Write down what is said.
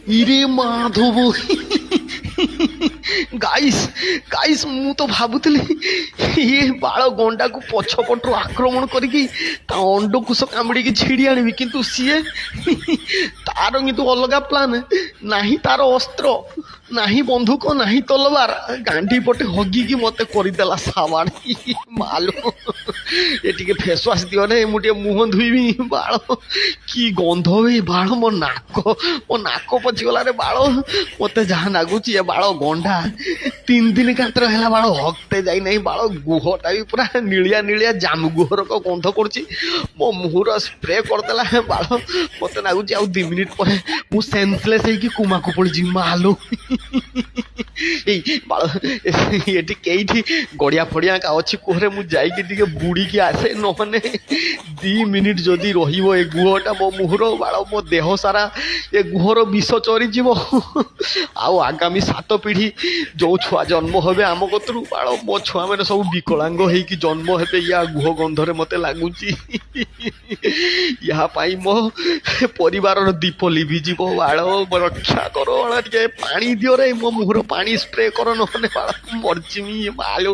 ইরে Madhav guys guys ମୁଁ ତ ଭାବୁଥିଲି ଇଏ ବାଳ ଗଣ୍ଡାକୁ ପଛପଟରୁ ଆକ୍ରମଣ କରିକି ତା ଅଣ୍ଡକୁଶ କାମୁଡ଼ିକି ଛିଡ଼ି ଆଣିବି, କିନ୍ତୁ ସିଏ ତାର କିନ୍ତୁ ଅଲଗା ପ୍ଲାନ୍। ନାହିଁ ତାର ଅସ୍ତ୍ର, ନାହିଁ ବନ୍ଧୁକ, ନାହିଁ ତଲବାର, ଗାଣ୍ଡି ପଟେ ହଗିକି ମତେ କରିଦେଲା ସାବାଡ଼। ମାଲୋ ଏ ଟିକେ ଫେସ୍ ୱାସ୍ ଦିଅରେ, ମୁଁ ଟିକେ ମୁହଁ ଧୋଇବି। ବାଳ କି ଗନ୍ଧ ବେ ବାଳ, ମୋ ନାକ ପଚିଗଲାରେ ବାଳ। ମତେ ଯାହା ଲାଗୁଛି ଏ ବାଳ ଗଣ୍ଡା 3 ଦିନ କାତର ହେଲା ବାଳ ହକତେ ଯାଇନାହିଁ। ବାଳ ଗୁହଟା ବି ପୁରା ନିଳିଆ ନିଳିଆ ଜାମୁ ଗୁହରକ ଗନ୍ଧ କରୁଛି। ମୋ ମୁହଁର ସ୍ପ୍ରେ କରିଦେଲା ବାଳ। ମତେ ଲାଗୁଛି ଆଉ 2 ମିନିଟ୍ ପରେ ମୁଁ ସେନ୍ସଲେସ୍ ହେଇକି କୁମାକୁ ପଡ଼ିଯିବି। ମାଲୋ ଏଇ ବାଳ ଏଠି କେଇଠି ଗଡ଼ିଆ ଫଡ଼ିଆ ଅଛି କୁହରେ, ମୁଁ ଯାଇକି ଟିକେ ବୁଡ଼ିକି ଆସେ। ନହେଲେ 2 ମିନିଟ୍ ଯଦି ରହିବ ଏ ଗୁହଟା ମୋ ମୁହଁର ବାଳ, ମୋ ଦେହ ସାରା ଏ ଗୁହର ବିଷ ଚରିଯିବ। ଆଉ ଆଗାମୀ 7 ପିଢ଼ି ଯୋଉ ଛୁଆ ଜନ୍ମ ହେବେ ଆମ କତରୁ ବାଳ, ମୋ ଛୁଆମାନେ ସବୁ ବିକଳାଙ୍ଗ ହେଇକି ଜନ୍ମ ହେବେ ୟା ଗୁହ ଗନ୍ଧରେ ମତେ ଲାଗୁଛି। ୟା ପାଇଁ ମୋ ପରିବାରର ଦୀପ ଲିଭିଯିବ। ବାଳ ରକ୍ଷା କର, ବାଳ ଟିକେ ପାଣି ଦିଅରେ, ମୋ ମୁହଁର ପାଣି ସ୍ପ୍ରେ କର, ନହେଲେ ବାଳ ମରିଯିମି। ମାଲୋ